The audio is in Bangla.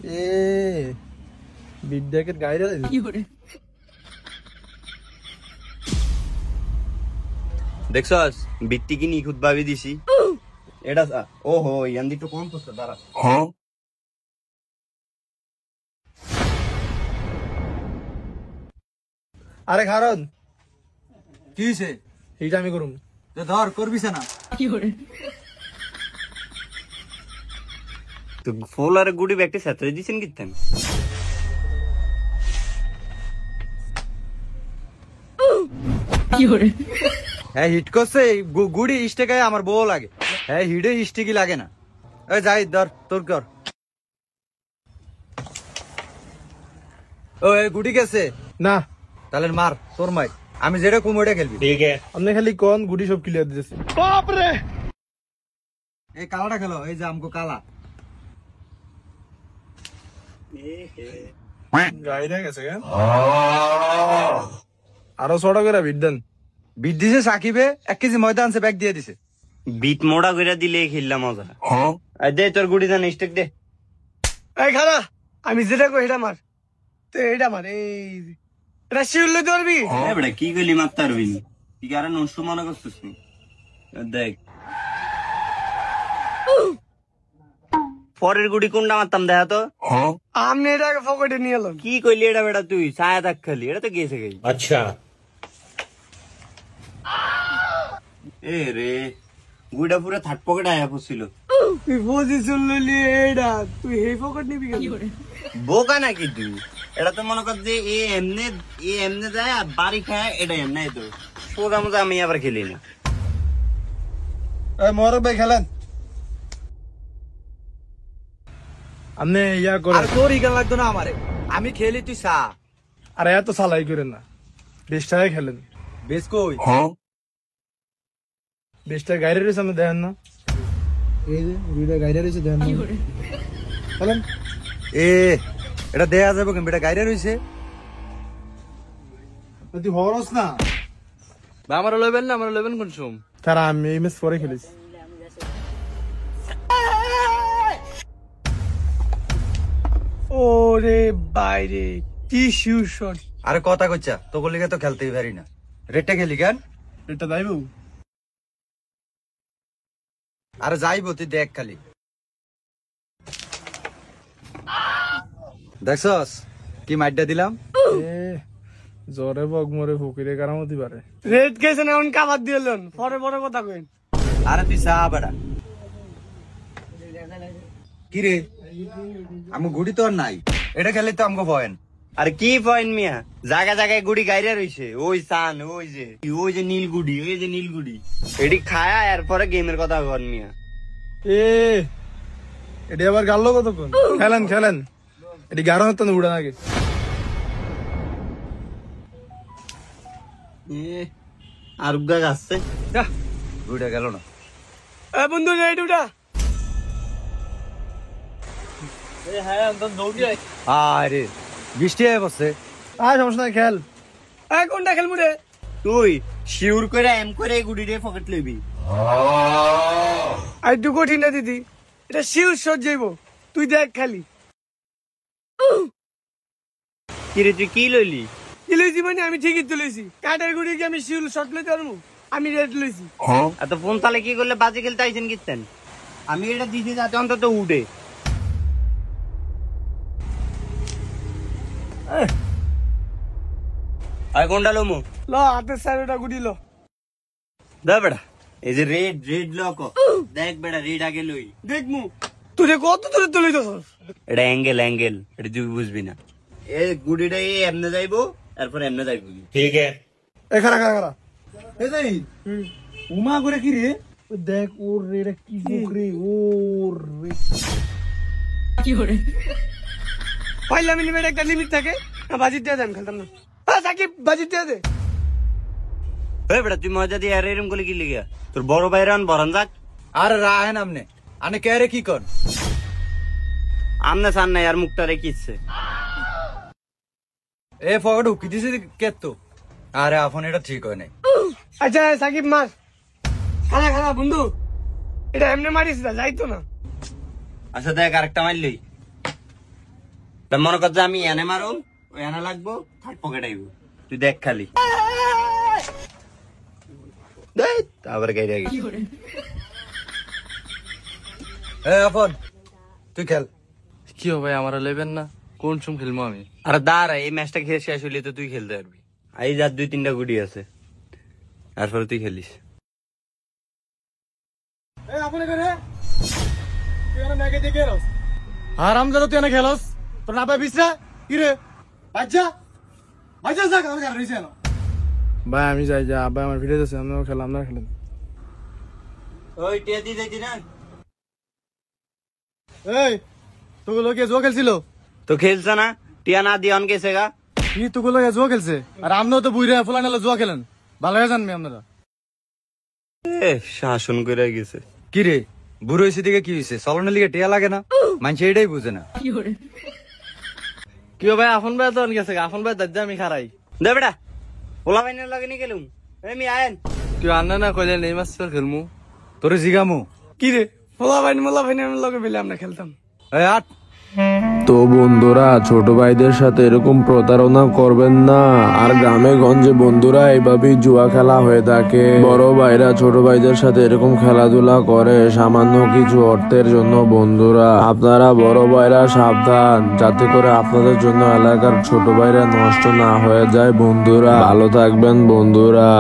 এ বিদ্যাকের গাইরা দেখছস বিট্টি কি নিখুঁত ভাবে দিছি এটা ওহো ইয়ান দিটো কম পড়ছে দাঁড়া হ্যাঁ আরে খারদ কি হইছে এইটা আমি করুম ধর করবিস না তো ফুল আর গুড়ি ব্যাগটি সাথে দিছেন কিতেন হ্যাঁ হিট করছে গুড়ি স্টেকে আমার বউ লাগে হ্যাঁ হিটে স্টিকি লাগে না এই যাই ধর তোর কর ও এই গুড়ি গেছে না তাহলে মার তোর মাই আমি যেটা কম ওইটা খেলবি ঠিক আছে আপনি খালি কোন গুডি সব ক্লিয়ার দিতেছে বাপ রে এই কালাটা খেলো এই যে আমকো কালা গাইরা গেছে কেন আরো ছোট করে বিট দিছে সাকিবে 1 কেজি ময়দা আনছে ব্যাগ দিয়ে দিছে বিট মোড়া কইরা দিলে খেললাম মজা হ্যাঁ আর দে তোর গুড়ি জান স্টেক দে এই খারা আমি যেটা কই এটা মার তো এটা মার এই এটা শিউলে ধরবি এ বড় কি কইলি মারতে পারবি নি কি কারণ নষ্ট মনে করছিস নি দেখ পরের গুড়ি কোনটা মারতাম দেখা তো আমনে এটাকে পকেটে নিয়ে এলাম কি কইলি এটা বেটা তুই ছায়া থাক খালি এটা তো গেছে গই আচ্ছা এ রে গুড়া পুরো থাট পকেটে আয়া পড়ছিল তুই পজিশন লইলি এটা তুই এই পকেট নিবি কেন বোকা নাকি তুই এটা তো মনে কর যে এ এমনে যায় আর বাড়ি খায় এটা এমনি তো সোজা মজা আমি আবার খেলি না এই মোরক ভাই খেলেন আপনি ইয়া করে আর তোর ইগান লাগতো না আমারে আমি খেলি তুই সা আরে এত সালাই করেন না 20 টাকায় খেলেন বেশ কই 20 টাকা গাইরে রয়েছে আপনি দেখেন না এই যে ভিডিও গাইরে রয়েছে দেখেন না খেলেন এ এটা দেয়া যাবে কেন বেটা গাইরে রইছে তুই হরস না আমরা লইবেন কোন সোম তারা আমি এই ম্যাচ পরে খেলেছি ওরে বাইরে কি শিউ শট আরে কথা কইছা তো গলিগে তো খেলতেই পারি না রেটে খেলি কেন এটা যাইবো আরে যাইবো তুই দেখ খালি দেখছস কি মাইডটা দিলাম জরে বগ মরে ফকিরে কারামতি পারে রেড গেছে না এখন কাবাদ দিলেন পরে পরে কথা কইন আরে তুই সা বেটা কি রে আমগো গুড়ি তো আর নাই এটা খেলে তো আমগো পয়েন্ট আর কি পয়েন্ট মিয়া জায়গা জায়গায় গুড়ি গাইরা রইছে ওই সান ওই যে নীল গুড়ি এডি খায়া এরপরে গেমের কথা কর মিয়া এ এডি আবার গাল্লো কতক্ষণ খেলেন এডি গারো হতো না উড়া নাকি আর উগা গাছে গুড়িটা গেল না এ বন্ধু রেড উঠা আরে বৃষ্টি হয়ে বসছে সমস্যা নাই খেল কোনটা খেলবো রে তুই শিউর করে এম করে গুড়ি রে পকেট লইবি আর দু কঠিন না দিদি এটা শিউর শট যাইব তুই দেখ খালি কিরে তুই কি লইলি কি লইছি মানে আমি ঠিকই তুলেছি কাটার গুড়ি কি আমি শিউর শট লইতে পারবো আমি রেড লইছি এত ফোন তালে কি করলে বাজে খেলতে আইছেন কিতেন আমি এটা দিছি যাতে অন্তত উঠে আয় কোনটা লমু ল হাতের সাইডটা গুড়ি ল দা বেটা এই যে রেড লক দেখ বেটা রেড আগে লই দেখমু তুই কত দূরে তুলে যাস এটা অ্যাঙ্গেল এটা তুই বুঝবি না এ গুড়িটা এমনে যাইবো তারপর এমনে যাইবো ঠিক আছে এ খারা এই যাই উমা করে কি রে দেখ ওর রে কি বুকরে ওর রে কি করে পয়লা মিনিমের একটা লিমিট থাকে না বাজি দিয়ে দেন খেলতাম না সাকিব বাজি দিয়ে দে এই বেটা তুই মজা দিয়ে আর এরকম করে কি লিগা তোর বড় ভাইরান বরান যাক আর রাহেন আমনে আনে কে রে কি কর আমনে সান নাই আর মুখটা রেখিছে এ ফটো কি দিছে কেতো আরে আপন এটা ঠিক হয় নাই আচ্ছা সাকিব মার খানা বন্ধু এটা এমনি মারিস না যাইতো না আচ্ছা দেখ আরেকটা মারলি মনে কর যে আমি এনে মারুম, ওই এনে লাগবো, থার্ড পকেট আইব, তুই দেখ খালি। আবার গাড়ি আগে আপন তুই খেল। কি ভাই আমার লেবেন না, কোন সুম খেলবো আমি? আর দাঁড়া, এই ম্যাচটা খেয়ে শেষ হইলে তো তুই খেলতে পারবি। এই যার 2-3টা গুটি আছে, তারপরে তুই খেলিস। আরাম দাদা তুই এনে খেলস, তোর না পাই বিছরা কি রে? বাচ্চা বাচ্চা যা কাম কর রইছে না ভাই। আমি যাই যা, ভাই আমার ভিডিও আছে, আমিও খেলাম না। খেলেন ওই টিয়া দি যাইতি না? এই তোগুলো কে জুয়া খেলছিল? তো খেলছে না, টিয়া না দিয়ে অন গেছে গা। কি তোগুলো কে জুয়া খেলছে? আর আমরাও তো বুইরা ফুলান জুয়া খেলেন, ভালো হয়ে জানবি আপনারা। শাসন করে গেছে। কি রে বুড়ো হয়েছে দিকে কি হয়েছে? চলনের লিগে টিয়া লাগে না, মানুষ এটাই বুঝে না। কি ভাই আফন ভাই তো গেছে, আফন ভাই দাদা আমি খারাই দে বেটা, ওলা বাইনের লাগে নি গেলুম। আমি আয়েন তুই আন্না না কইলেন এই মাস খেলমু। তোরে জিগামু কি রে মোলা ভাই আমি লগে পেলে আমরা খেলতাম। এই আট। তো বন্ধুরা, ছোট ভাইদের সাথে এরকম প্রতারণা করবেন না। আর গ্রামে গঞ্জে বন্ধুরা এইভাবেই জুয়া খেলা হয়ে থাকে। বড় ভাইরা ছোট ভাইদের সাথে এরকম খেলাধুলা করে সামান্য কিছু অর্থের জন্য। বন্ধুরা আপনারা বড় ভাইরা সাবধান, যাতে করে আপনাদের জন্য এলাকার ছোট ভাইরা নষ্ট না হয়ে যায়। বন্ধুরা ভালো থাকবেন বন্ধুরা।